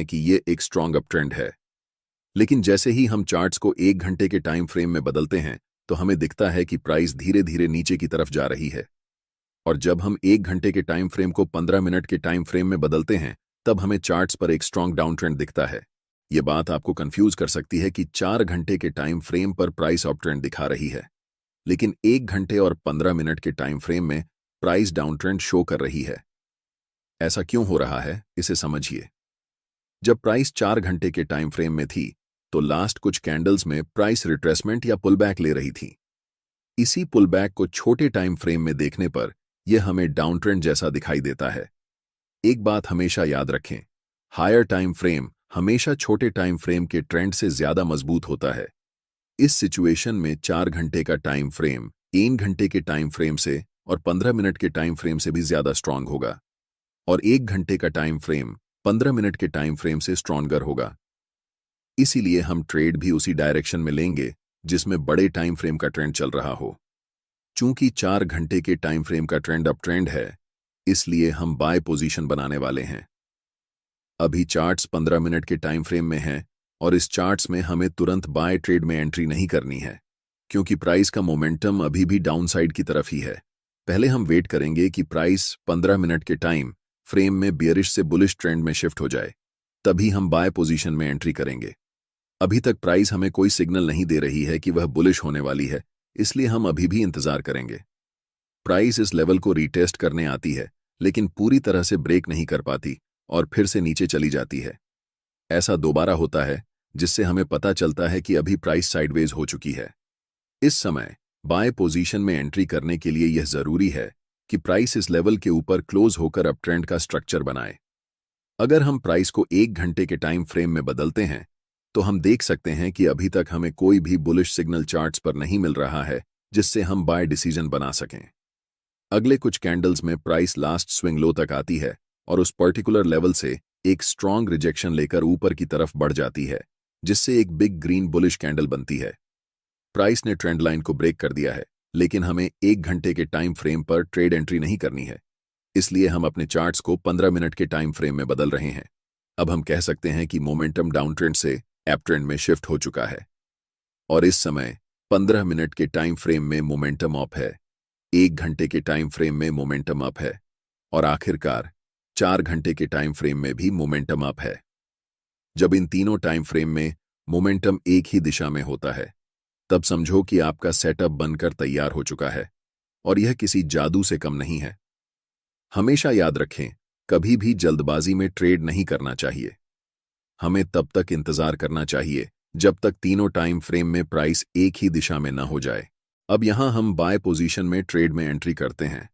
हैं कि ये एक स्ट्रॉन्ग अप ट्रेंड है। लेकिन जैसे ही हम चार्ट्स को 1 घंटे के टाइम फ्रेम में बदलते हैं तो हमें दिखता है कि प्राइस धीरे धीरे नीचे की तरफ जा रही है। और जब हम 1 घंटे के टाइम फ्रेम को 15 मिनट के टाइम फ्रेम में बदलते हैं तब हमें चार्ट्स पर एक स्ट्रॉन्ग डाउन ट्रेंड दिखता है। ये बात आपको कंफ्यूज कर सकती है कि 4 घंटे के टाइम फ्रेम पर प्राइस अप ट्रेंड दिखा रही है, लेकिन 1 घंटे और 15 मिनट के टाइम फ्रेम में प्राइस डाउन ट्रेंड शो कर रही है। ऐसा क्यों हो रहा है, इसे समझिए। जब प्राइस 4 घंटे के टाइम फ्रेम में थी तो लास्ट कुछ कैंडल्स में प्राइस रिट्रेसमेंट या पुलबैक ले रही थी। इसी पुलबैक को छोटे टाइम फ्रेम में देखने पर यह हमें डाउन ट्रेंड जैसा दिखाई देता है। एक बात हमेशा याद रखें, हायर टाइम फ्रेम हमेशा छोटे टाइम फ्रेम के ट्रेंड से ज्यादा मजबूत होता है। इस सिचुएशन में 4 घंटे का टाइम फ्रेम 1 घंटे के टाइम फ्रेम से और 15 मिनट के टाइम फ्रेम से भी ज्यादा स्ट्रांग होगा, और 1 घंटे का टाइम फ्रेम 15 मिनट के टाइम फ्रेम से स्ट्रॉन्गर होगा। इसीलिए हम ट्रेड भी उसी डायरेक्शन में लेंगे जिसमें बड़े टाइम फ्रेम का ट्रेंड चल रहा हो। चूंकि 4 घंटे के टाइम फ्रेम का ट्रेंड अप ट्रेंड है, इसलिए हम बाय पोजीशन बनाने वाले हैं। अभी चार्ट्स 15 मिनट के टाइम फ्रेम में हैं और इस चार्ट्स में हमें तुरंत बाय ट्रेड में एंट्री नहीं करनी है, क्योंकि प्राइस का मोमेंटम अभी भी डाउन साइड की तरफ ही है। पहले हम वेट करेंगे कि प्राइस 15 मिनट के टाइम फ्रेम में बियरिश से बुलिश ट्रेंड में शिफ्ट हो जाए, तभी हम बाय पोजीशन में एंट्री करेंगे। अभी तक प्राइस हमें कोई सिग्नल नहीं दे रही है कि वह बुलिश होने वाली है, इसलिए हम अभी भी इंतजार करेंगे। प्राइस इस लेवल को रीटेस्ट करने आती है, लेकिन पूरी तरह से ब्रेक नहीं कर पाती और फिर से नीचे चली जाती है। ऐसा दोबारा होता है, जिससे हमें पता चलता है कि अभी प्राइस साइडवेज हो चुकी है। इस समय बाय पोजीशन में एंट्री करने के लिए यह जरूरी है कि प्राइस इस लेवल के ऊपर क्लोज होकर अप ट्रेंड का स्ट्रक्चर बनाए। अगर हम प्राइस को 1 घंटे के टाइम फ्रेम में बदलते हैं तो हम देख सकते हैं कि अभी तक हमें कोई भी बुलिश सिग्नल चार्ट्स पर नहीं मिल रहा है जिससे हम बाय डिसीजन बना सकें। अगले कुछ कैंडल्स में प्राइस लास्ट स्विंग लो तक आती है और उस पर्टिकुलर लेवल से एक स्ट्रॉन्ग रिजेक्शन लेकर ऊपर की तरफ बढ़ जाती है, जिससे एक बिग ग्रीन बुलिश कैंडल बनती है। प्राइस ने ट्रेंड लाइन को ब्रेक कर दिया है, लेकिन हमें 1 घंटे के टाइम फ्रेम पर ट्रेड एंट्री नहीं करनी है, इसलिए हम अपने चार्ट्स को 15 मिनट के टाइम फ्रेम में बदल रहे हैं। अब हम कह सकते हैं कि मोमेंटम डाउन ट्रेंड से अप ट्रेंड में शिफ्ट हो चुका है और इस समय 15 मिनट के टाइम फ्रेम में मोमेंटम अप है, 1 घंटे के टाइम फ्रेम में मोमेंटम अप है और आखिरकार 4 घंटे के टाइम फ्रेम में भी मोमेंटम अप है। जब इन तीनों टाइम फ्रेम में मोमेंटम एक ही दिशा में होता है, तब समझो कि आपका सेटअप बनकर तैयार हो चुका है और यह किसी जादू से कम नहीं है। हमेशा याद रखें, कभी भी जल्दबाजी में ट्रेड नहीं करना चाहिए। हमें तब तक इंतजार करना चाहिए जब तक तीनों टाइम फ्रेम में प्राइस एक ही दिशा में न हो जाए। अब यहां हम बाय पोजीशन में ट्रेड में एंट्री करते हैं,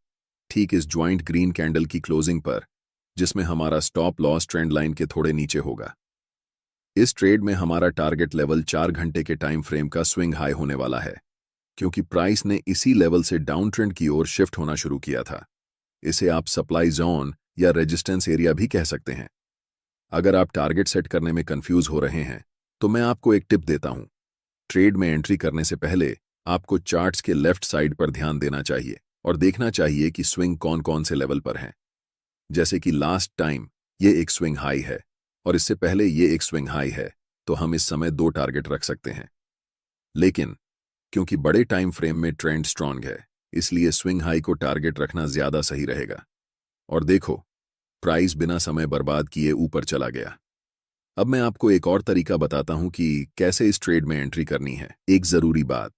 ठीक इस ज्वाइंट ग्रीन कैंडल की क्लोजिंग पर, जिसमें हमारा स्टॉप लॉस ट्रेंड लाइन के थोड़े नीचे होगा। इस ट्रेड में हमारा टारगेट लेवल 4 घंटे के टाइम फ्रेम का स्विंग हाई होने वाला है, क्योंकि प्राइस ने इसी लेवल से डाउन ट्रेंड की ओर शिफ्ट होना शुरू किया था। इसे आप सप्लाई जोन या रेजिस्टेंस एरिया भी कह सकते हैं। अगर आप टारगेट सेट करने में कंफ्यूज हो रहे हैं तो मैं आपको एक टिप देता हूं। ट्रेड में एंट्री करने से पहले आपको चार्ट्स के लेफ्ट साइड पर ध्यान देना चाहिए और देखना चाहिए कि स्विंग कौन कौन से लेवल पर हैं। जैसे कि लास्ट टाइम ये एक स्विंग हाई है और इससे पहले ये एक स्विंग हाई है, तो हम इस समय 2 टारगेट रख सकते हैं। लेकिन क्योंकि बड़े टाइम फ्रेम में ट्रेंड स्ट्रांग है, इसलिए स्विंग हाई को टारगेट रखना ज्यादा सही रहेगा। और देखो, प्राइस बिना समय बर्बाद किए ऊपर चला गया। अब मैं आपको एक और तरीका बताता हूं कि कैसे इस ट्रेड में एंट्री करनी है। एक जरूरी बात,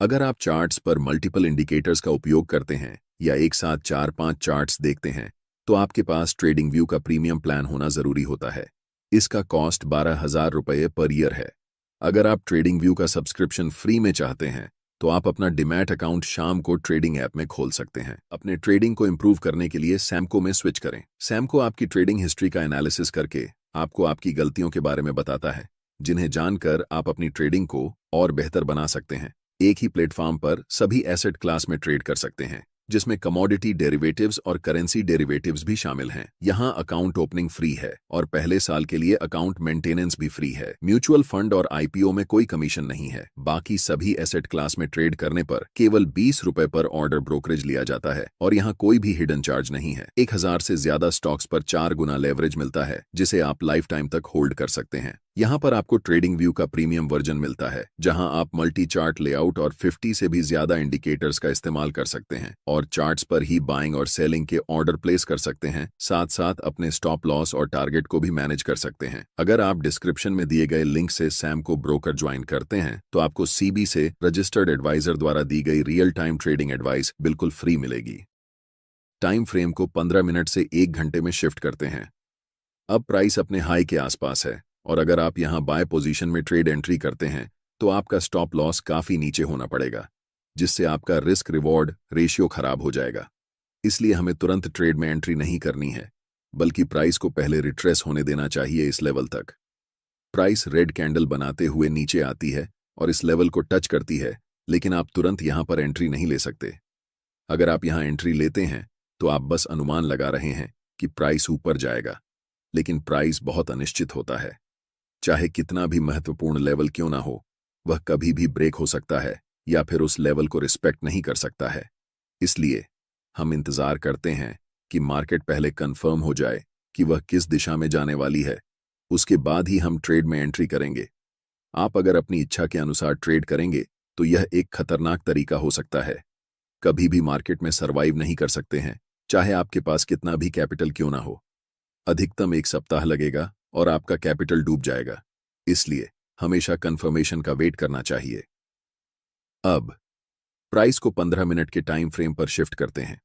अगर आप चार्ट्स पर मल्टीपल इंडिकेटर्स का उपयोग करते हैं या एक साथ 4-5 चार्ट्स देखते हैं, तो आपके पास ट्रेडिंग व्यू का प्रीमियम प्लान होना जरूरी होता है। इसका कॉस्ट 12,000 रुपये पर ईयर है। अगर आप ट्रेडिंग व्यू का सब्सक्रिप्शन फ्री में चाहते हैं तो आप अपना डिमैट अकाउंट शाम को ट्रेडिंग ऐप में खोल सकते हैं। अपने ट्रेडिंग को इंप्रूव करने के लिए सैमको में स्विच करें। सैमको आपकी ट्रेडिंग हिस्ट्री का एनालिसिस करके आपको आपकी गलतियों के बारे में बताता है, जिन्हें जानकर आप अपनी ट्रेडिंग को और बेहतर बना सकते हैं। एक ही प्लेटफॉर्म पर सभी एसेट क्लास में ट्रेड कर सकते हैं। जिसमें कमोडिटी डेरिवेटिव्स और करेंसी डेरिवेटिव्स भी शामिल हैं। यहाँ अकाउंट ओपनिंग फ्री है और पहले साल के लिए अकाउंट मेंटेनेंस भी फ्री है। म्यूचुअल फंड और आईपीओ में कोई कमीशन नहीं है। बाकी सभी एसेट क्लास में ट्रेड करने पर केवल 20 रुपए पर ऑर्डर ब्रोकरेज लिया जाता है और यहाँ कोई भी हिडन चार्ज नहीं है। 1000 से ज्यादा स्टॉक्स पर 4 गुना लेवरेज मिलता है, जिसे आप लाइफ टाइम तक होल्ड कर सकते हैं। यहाँ पर आपको ट्रेडिंग व्यू का प्रीमियम वर्जन मिलता है, जहां आप मल्टी चार्ट लेआउट और 50 से भी ज्यादा इंडिकेटर्स का इस्तेमाल कर सकते हैं और चार्ट्स पर ही बाइंग और सेलिंग के ऑर्डर प्लेस कर सकते हैं। साथ साथ अपने स्टॉप लॉस और टारगेट को भी मैनेज कर सकते हैं। अगर आप डिस्क्रिप्शन में दिए गए लिंक से सैमको ब्रोकर ज्वाइन करते हैं तो आपको सीबी से रजिस्टर्ड एडवाइजर द्वारा दी गई रियल टाइम ट्रेडिंग एडवाइस बिल्कुल फ्री मिलेगी। टाइम फ्रेम को 15 मिनट से 1 घंटे में शिफ्ट करते हैं। अब प्राइस अपने हाई के आसपास है और अगर आप यहां बाय पोजीशन में ट्रेड एंट्री करते हैं तो आपका स्टॉप लॉस काफी नीचे होना पड़ेगा, जिससे आपका रिस्क रिवॉर्ड रेशियो खराब हो जाएगा। इसलिए हमें तुरंत ट्रेड में एंट्री नहीं करनी है, बल्कि प्राइस को पहले रिट्रेस होने देना चाहिए इस लेवल तक। प्राइस रेड कैंडल बनाते हुए नीचे आती है और इस लेवल को टच करती है, लेकिन आप तुरंत यहां पर एंट्री नहीं ले सकते। अगर आप यहां एंट्री लेते हैं तो आप बस अनुमान लगा रहे हैं कि प्राइस ऊपर जाएगा, लेकिन प्राइस बहुत अनिश्चित होता है। चाहे कितना भी महत्वपूर्ण लेवल क्यों ना हो, वह कभी भी ब्रेक हो सकता है या फिर उस लेवल को रिस्पेक्ट नहीं कर सकता है। इसलिए हम इंतजार करते हैं कि मार्केट पहले कंफर्म हो जाए कि वह किस दिशा में जाने वाली है, उसके बाद ही हम ट्रेड में एंट्री करेंगे। आप अगर अपनी इच्छा के अनुसार ट्रेड करेंगे तो यह एक खतरनाक तरीका हो सकता है। कभी भी मार्केट में सर्वाइव नहीं कर सकते हैं, चाहे आपके पास कितना भी कैपिटल क्यों ना हो। अधिकतम 1 सप्ताह लगेगा और आपका कैपिटल डूब जाएगा। इसलिए हमेशा कंफर्मेशन का वेट करना चाहिए। अब प्राइस को 15 मिनट के टाइम फ्रेम पर शिफ्ट करते हैं।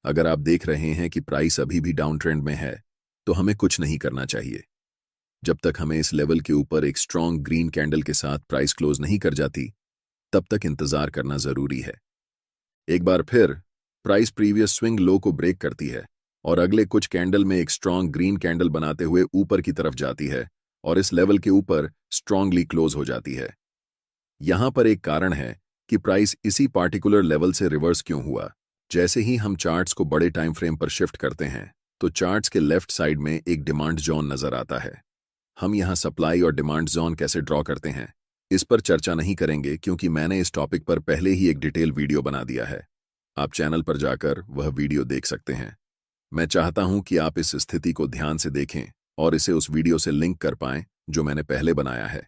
अगर आप देख रहे हैं कि प्राइस अभी भी डाउन ट्रेंड में है तो हमें कुछ नहीं करना चाहिए जब तक हमें इस लेवल के ऊपर एक स्ट्रॉन्ग ग्रीन कैंडल के साथ प्राइस क्लोज नहीं कर जाती, तब तक इंतजार करना जरूरी है। एक बार फिर प्राइस प्रीवियस स्विंग लो को ब्रेक करती है और अगले कुछ कैंडल में एक स्ट्रॉन्ग ग्रीन कैंडल बनाते हुए ऊपर की तरफ जाती है और इस लेवल के ऊपर स्ट्रांगली क्लोज हो जाती है। यहां पर एक कारण है कि प्राइस इसी पार्टिकुलर लेवल से रिवर्स क्यों हुआ। जैसे ही हम चार्ट्स को बड़े टाइम फ्रेम पर शिफ्ट करते हैं तो चार्ट्स के लेफ्ट साइड में एक डिमांड जोन नजर आता है। हम यहां सप्लाई और डिमांड जोन कैसे ड्रॉ करते हैं इस पर चर्चा नहीं करेंगे, क्योंकि मैंने इस टॉपिक पर पहले ही एक डिटेल वीडियो बना दिया है। आप चैनल पर जाकर वह वीडियो देख सकते हैं। मैं चाहता हूं कि आप इस स्थिति को ध्यान से देखें और इसे उस वीडियो से लिंक कर पाएं जो मैंने पहले बनाया है।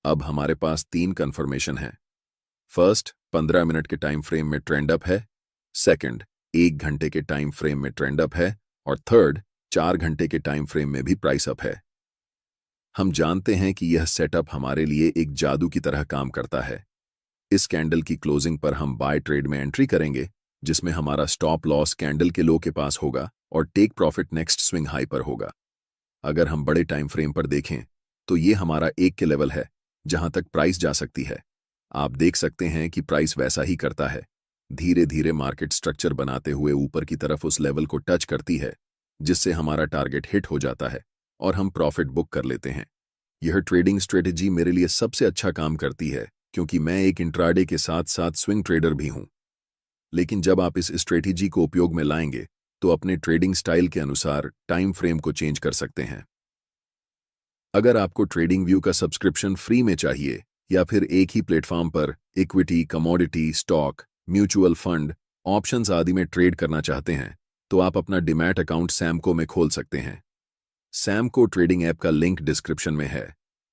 अब हमारे पास 3 कंफर्मेशन है। फर्स्ट, 15 मिनट के टाइम फ्रेम में ट्रेंड अप है। सेकंड, 1 घंटे के टाइम फ्रेम में ट्रेंड अप है। और थर्ड, 4 घंटे के टाइम फ्रेम में भी प्राइस अप है। हम जानते हैं कि यह सेटअप हमारे लिए एक जादू की तरह काम करता है। इस कैंडल की क्लोजिंग पर हम बाय ट्रेड में एंट्री करेंगे, जिसमें हमारा स्टॉप लॉस कैंडल के लो के पास होगा और take profit next swing high पर होगा। अगर हम बड़े टाइम फ्रेम पर देखें तो ये हमारा 1 के लेवल है जहां तक प्राइस जा सकती है। आप देख सकते हैं कि प्राइस वैसा ही करता है, धीरे धीरे मार्केट स्ट्रक्चर बनाते हुए ऊपर की तरफ उस लेवल को टच करती है, जिससे हमारा टारगेट हिट हो जाता है और हम प्रॉफिट बुक कर लेते हैं। यह ट्रेडिंग स्ट्रेटेजी मेरे लिए सबसे अच्छा काम करती है, क्योंकि मैं एक इंट्राडे के साथ साथ स्विंग ट्रेडर भी हूं। लेकिन जब आप इस स्ट्रेटेजी को उपयोग में लाएंगे तो अपने ट्रेडिंग स्टाइल के अनुसार टाइम फ्रेम को चेंज कर सकते हैं। अगर आपको ट्रेडिंग व्यू का सब्सक्रिप्शन फ्री में चाहिए या फिर एक ही प्लेटफॉर्म पर equity, commodity, stock, mutual fund, options आदि में ट्रेड करना चाहते हैं तो आप अपना डीमैट अकाउंट सैमको में खोल सकते हैं। सैमको ट्रेडिंग ऐप का लिंक डिस्क्रिप्शन में है।